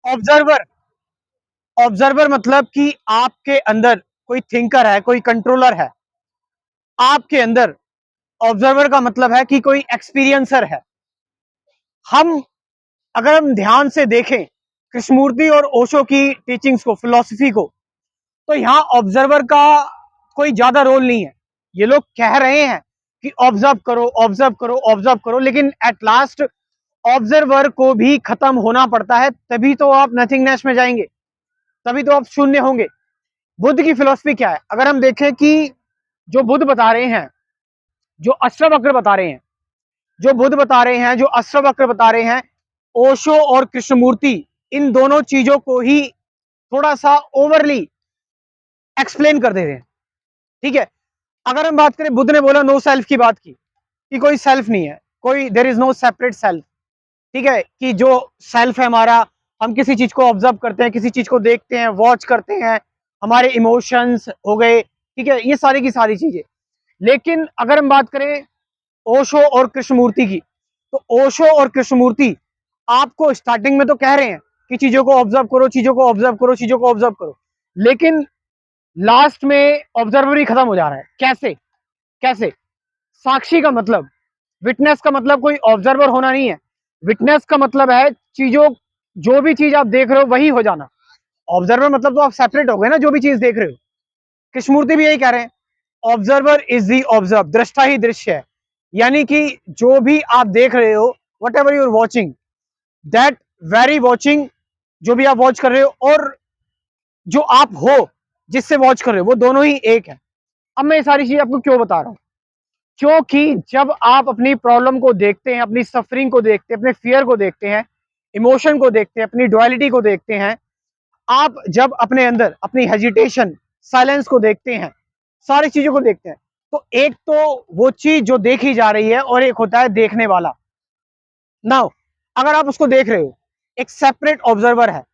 Observer, observer मतलब कि आपके अंदर कोई थिंकर है, कोई कंट्रोलर है। आपके अंदर ऑब्जर्वर का मतलब है कि कोई एक्सपीरियंसर है। हम अगर हम ध्यान से देखें कृष्णमूर्ति और ओशो की टीचिंग्स को, फिलॉसफी को, तो यहां ऑब्जर्वर का कोई ज्यादा रोल नहीं है। ये लोग कह रहे हैं कि ऑब्जर्व करो, ऑब्जर्व करो, ऑब्जर्व करो, लेकिन एट लास्ट ऑब्जर्वर को भी खत्म होना पड़ता है, तभी तो आप नथिंगनेस में जाएंगे, तभी तो आप शून्य होंगे। बुद्ध की फिलॉसफी क्या है? अगर हम देखें कि जो बुद्ध बता रहे हैं, जो अश्ववक्र बता रहे हैं, जो बुद्ध बता रहे हैं, जो अश्ववक्र बता रहे हैं, ओशो और कृष्णमूर्ति इन दोनों चीजों को ही थोड़ा सा ओवरली एक्सप्लेन कर दे रहे हैं। ठीक है, अगर हम बात करें, बुद्ध ने बोला नो सेल्फ की बात की, कि कोई सेल्फ नहीं है, कोई there is no separate self. ठीक है, कि जो सेल्फ है हमारा, हम किसी चीज को ऑब्जर्व करते हैं, किसी चीज को देखते हैं, वॉच करते हैं, हमारे इमोशंस हो गए, ठीक है, ये सारी की सारी चीजें। लेकिन अगर हम बात करें ओशो और कृष्णमूर्ति की, तो ओशो और कृष्णमूर्ति आपको स्टार्टिंग में तो कह रहे हैं कि चीजों को ऑब्जर्व करो, चीजों को ऑब्जर्व करो, चीजों को ऑब्जर्व करो, लेकिन लास्ट में ऑब्जर्वर ही खत्म हो जा रहा है। कैसे? कैसे? साक्षी का मतलब, विटनेस का मतलब कोई ऑब्जर्वर होना नहीं है। विटनेस का मतलब है चीजों, जो भी चीज आप देख रहे हो वही हो जाना। ऑब्जर्वर मतलब तो आप सेपरेट हो गए ना, जो भी चीज देख रहे हो। कृष्णमूर्ति भी यही कह रहे हैं, ऑब्जर्वर इज दी ऑब्जर्व, दृष्टा ही दृश्य है। यानी कि जो भी आप देख रहे हो, what ever you're watching, that very watching, जो भी आप वॉच कर रहे हो और जो आप हो जिससे वॉच कर रहे हो, वो दोनों ही एक है। अब मैं ये सारी चीज आपको क्यों बता रहा हूं? क्योंकि जब आप अपनी प्रॉब्लम को देखते हैं, अपनी सफरिंग को देखते हैं, अपने फियर को देखते हैं, इमोशन को देखते हैं, अपनी डुअलिटी को देखते हैं, आप जब अपने अंदर अपनी हेजिटेशन, साइलेंस को देखते हैं, सारी चीजों को देखते हैं, तो एक तो वो चीज जो देखी जा रही है और एक होता है देखने वाला। नाउ अगर आप उसको देख रहे हो, एक सेपरेट ऑब्जर्वर है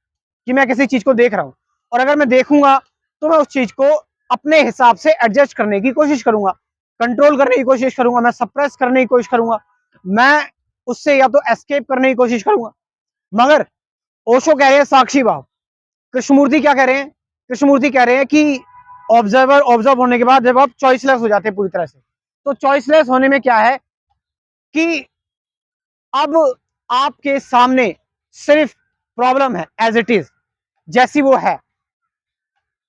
कि मैं किसी चीज को देख रहा हूं, और अगर मैं देखूंगा तो मैं उस चीज को अपने हिसाब से एडजस्ट करने की कोशिश करूंगा, कंट्रोल करने की कोशिश करूंगा, मैं सप्रेस करने की कोशिश करूंगा, मैं उससे या तो एस्केप करने की कोशिश करूंगा। मगर ओशो कह रहे हैं साक्षी भाव, कृष्णमूर्ति क्या कह रहे हैं? कृष्णमूर्ति कह रहे हैं कि ऑब्जर्वर ऑब्जर्व होने के बाद जब आप चॉइसलेस हो जाते हैं पूरी तरह से, तो चॉइसलेस होने में क्या है कि अब आपके सामने सिर्फ प्रॉब्लम है एज इट इज, जैसी वो है,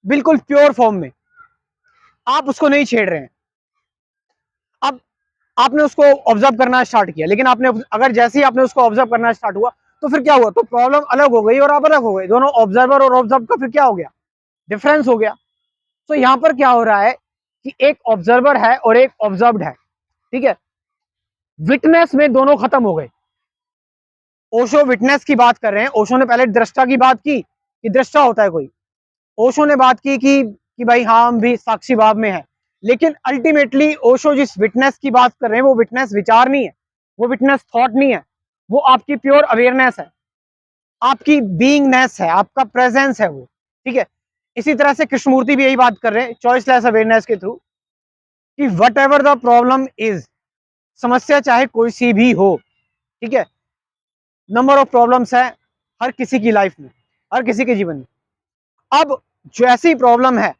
बिल्कुल प्योर फॉर्म में, आप उसको नहीं छेड़ रहे हैं। अब आपने उसको ऑब्जर्व करना स्टार्ट किया, लेकिन आपने अगर जैसे ही आपने उसको ऑब्जर्व करना स्टार्ट हुआ, तो फिर क्या हुआ? तो प्रॉब्लम अलग हो गई और आप अलग हो गए। दोनों ऑब्जर्वर और ऑब्जर्व का फिर क्या हो गया? डिफरेंस हो गया। तो यहां पर क्या हो रहा है कि एक ऑब्जर्वर है और एक ऑब्जर्व्ड है। ठीक है, विटनेस में दोनों खत्म हो गए। ओशो विटनेस की बात कर रहे हैं, ओशो ने पहले दृष्टा की बात की कि दृष्टा होता है कोई, ओशो ने बात की कि भाई हाँ हम भी साक्षी भाव में है, लेकिन अल्टीमेटली ओशो जिस विटनेस की बात कर रहे हैं वो विटनेस विचार नहीं है, वो विटनेस थॉट नहीं है, वो आपकी प्योर अवेयरनेस है, आपकी बीइंगनेस है, आपका प्रेजेंस है वो। ठीक है, इसी तरह से कृष्णमूर्ति भी यही बात कर रहे हैं चॉइसलेस अवेयरनेस के थ्रू, कि what ever the problem is, समस्या चाहे कोई सी भी हो, ठीक है, नंबर ऑफ प्रॉब्लम्स है हर किसी की लाइफ में, हर किसी के जीवन में। अब जैसी प्रॉब्लम है,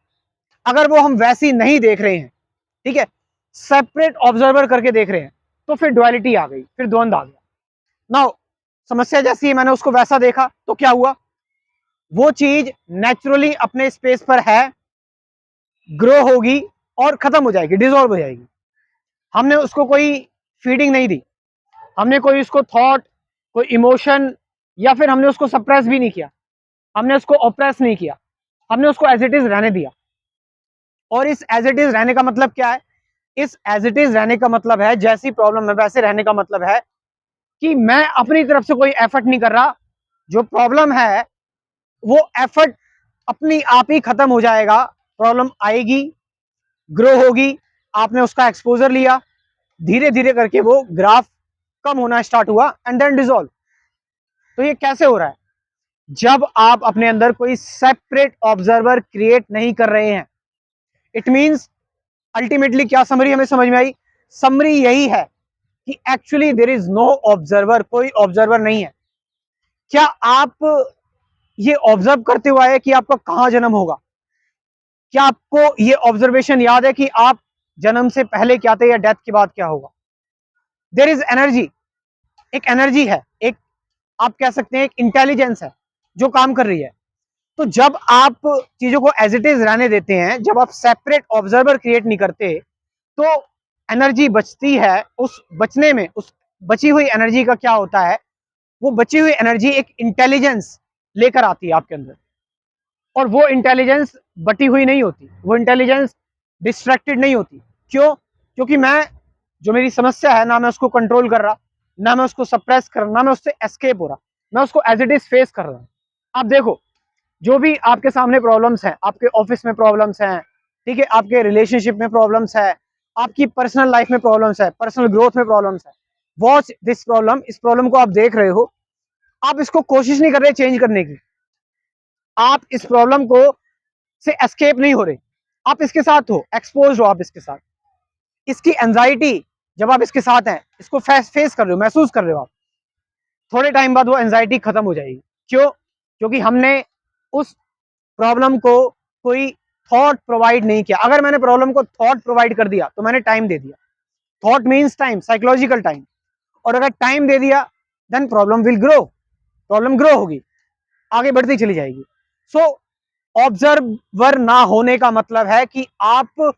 अगर वो हम वैसी नहीं देख रहे हैं, ठीक है, सेपरेट ऑब्जर्वर करके देख रहे हैं, तो फिर डुअलिटी आ गई, फिर द्वंद आ गया। नाउ समस्या जैसी है, मैंने उसको वैसा देखा तो क्या हुआ? वो चीज नेचुरली अपने स्पेस पर है, ग्रो होगी और खत्म हो जाएगी, डिसॉल्व हो जाएगी। हमने उसको कोई फीडिंग नहीं दी, हमने कोई उसको थॉट, कोई इमोशन, या फिर हमने उसको सप्रेस भी नहीं किया, हमने उसको ऑप्रेस नहीं किया, हमने उसको एज इट इज रहने दिया। और इस एज इट इज रहने का मतलब क्या है? इस एज इट इज रहने का मतलब है, जैसी प्रॉब्लम है वैसे रहने का मतलब है कि मैं अपनी तरफ से कोई एफर्ट नहीं कर रहा। जो प्रॉब्लम है वो एफर्ट अपनी आप ही खत्म हो जाएगा, प्रॉब्लम आएगी, ग्रो होगी, आपने उसका एक्सपोजर लिया, धीरे धीरे करके वो ग्राफ कम होना स्टार्ट हुआ एंड देन डिसॉल्व। तो ये कैसे हो रहा है? जब आप अपने अंदर कोई सेपरेट ऑब्जर्वर क्रिएट नहीं कर रहे हैं। इट मींस अल्टीमेटली क्या समरी हमें समझ में आई? समरी यही है कि actually there is no observer, कोई ऑब्जर्वर नहीं है। क्या आप ये ऑब्जर्व करते हुए आए कि आपका कहां जन्म होगा? क्या आपको ये ऑब्जर्वेशन याद है कि आप जन्म से पहले क्या थे या डेथ के बाद क्या होगा? देयर इज एनर्जी, एक एनर्जी है, एक आप कह सकते हैं एक इंटेलिजेंस है जो काम कर रही है। तो जब आप चीजों को एज इट इज रहने देते हैं, जब आप सेपरेट ऑब्जर्वर क्रिएट नहीं करते, तो एनर्जी बचती है। उस बचने में, उस बची हुई एनर्जी का क्या होता है, वो बची हुई एनर्जी एक इंटेलिजेंस लेकर आती है आपके अंदर, और वो इंटेलिजेंस बटी हुई नहीं होती, वो इंटेलिजेंस डिस्ट्रैक्टेड नहीं होती। क्यों? क्योंकि मैं, जो मेरी समस्या है ना, मैं उसको कंट्रोल कर रहा, ना मैं उसको सप्रेस कर रहा, ना मैं उससे एस्केप हो रहा, मैं उसको एज इट इज फेस कर रहा हूं। आप देखो, जो भी आपके सामने प्रॉब्लम्स हैं, आपके ऑफिस में प्रॉब्लम्स हैं, ठीक है, आपके रिलेशनशिप में प्रॉब्लम्स है, आपकी पर्सनल लाइफ में प्रॉब्लम्स है, पर्सनल ग्रोथ में प्रॉब्लम्स है, वॉच दिस प्रॉब्लम, इस प्रॉब्लम को आप देख रहे हो, आप इसको कोशिश नहीं कर रहे चेंज करने की, आप इस प्रॉब्लम को से एस्केप नहीं हो रहे, आप इसके साथ हो, एक्सपोज हो आप इसके साथ। इसकी एंजाइटी, जब आप इसके साथ हैं, इसको फेस कर रहे हो, महसूस कर रहे हो आप, थोड़े टाइम बाद वो एंजाइटी खत्म हो जाएगी। क्यों? क्योंकि हमने उस प्रॉब्लम को कोई थॉट प्रोवाइड नहीं किया। अगर मैंने प्रॉब्लम को थॉट प्रोवाइड कर दिया तो मैंने टाइम दे दिया। Thought means time, psychological time. और अगर टाइम दे दिया, then problem will grow, problem grow होगी, आगे बढ़ती चली जाएगी। सो ऑब्जर्वर ना होने का मतलब है कि आप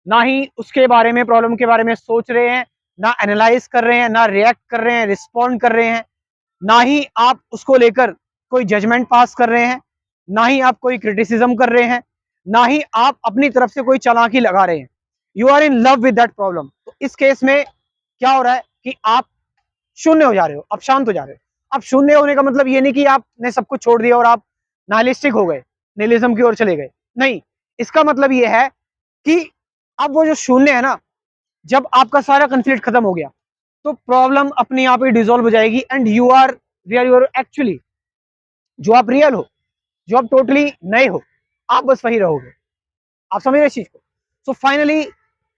ना ही उसके बारे में, प्रॉब्लम के बारे में सोच रहे हैं, ना एनालाइज कर रहे हैं, ना रिएक्ट कर रहे हैं, रिस्पॉन्ड कर रहे हैं, ना ही आप उसको लेकर कोई जजमेंट पास कर रहे हैं, ना ही आप कोई क्रिटिसिज्म कर रहे हैं, ना ही आप अपनी तरफ से कोई चालाकी लगा रहे हैं। You are in love with that problem. तो इस केस में क्या हो रहा है कि आप शून्य हो जा रहे हो, आप शांत हो जा रहे हो। अब शून्य होने का मतलब ये नहीं कि आपने सब कुछ छोड़ दिया और आप नाइलिस्टिक हो गए, निहिलिज्म की ओर चले गए, नहीं। इसका मतलब ये है कि अब वो जो शून्य है ना, जब आपका सारा कंफ्लिक्ट खत्म हो गया, तो प्रॉब्लम अपने आप ही डिसॉल्व हो जाएगी, एंड यू आर एक्चुअली जो आप रियल हो, जो आप टोटली नए हो, आप बस वही रहोगे। आप समझ रहे इस चीज को? सो फाइनली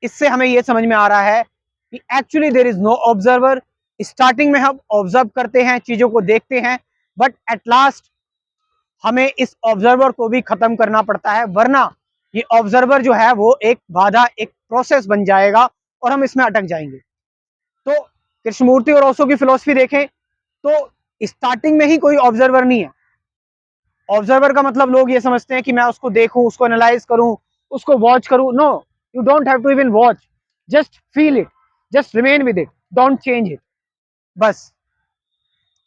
इससे हमें यह समझ में आ रहा है कि actually there is no observer. Starting में हम ऑब्जर्व करते हैं, चीजों को देखते हैं, बट एट लास्ट हमें इस ऑब्जर्वर को भी खत्म करना पड़ता है, वरना ये ऑब्जर्वर जो है वो एक बाधा, एक प्रोसेस बन जाएगा और हम इसमें अटक जाएंगे। तो कृष्णमूर्ति और ओशो की फिलॉसफी देखें तो स्टार्टिंग में ही कोई ऑब्जर्वर नहीं है। ऑब्जर्वर का मतलब लोग ये समझते हैं कि मैं उसको देखूं, उसको एनालाइज करूं, उसको वॉच करूं। No, you don't have to even watch, just feel it, just remain with it, don't change it. बस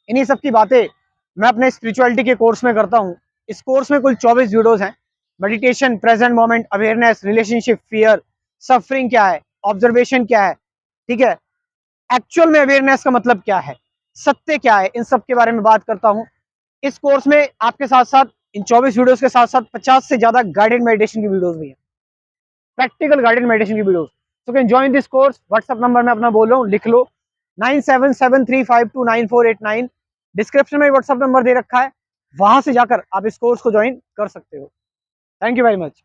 इन्हीं सब की बातें मैं अपने स्पिरिचुअलिटी के कोर्स में करता हूं। इस कोर्स में कुल 24 वीडियोस हैं। Meditation, present moment, awareness, relationship, fear, suffering क्या है, ऑब्जर्वेशन क्या है, ठीक है, एक्चुअल में अवेयरनेस का मतलब क्या है, सत्य क्या है, इन सब के बारे में बात करता हूं। इस कोर्स में आपके साथ साथ, इन 24 वीडियोस के साथ साथ 50 से ज्यादा गाइडेड मेडिटेशन की वीडियोस भी हैं, प्रैक्टिकल गाइडेड मेडिटेशन की videos. So can join this course. WhatsApp number मैं अपना बोल रहा हूँ, लिख लो, 9773529489। डिस्क्रिप्शन में व्हाट्सएप नंबर दे रखा है, वहां से जाकर आप इस कोर्स को ज्वाइन कर सकते हो। Thank you very much.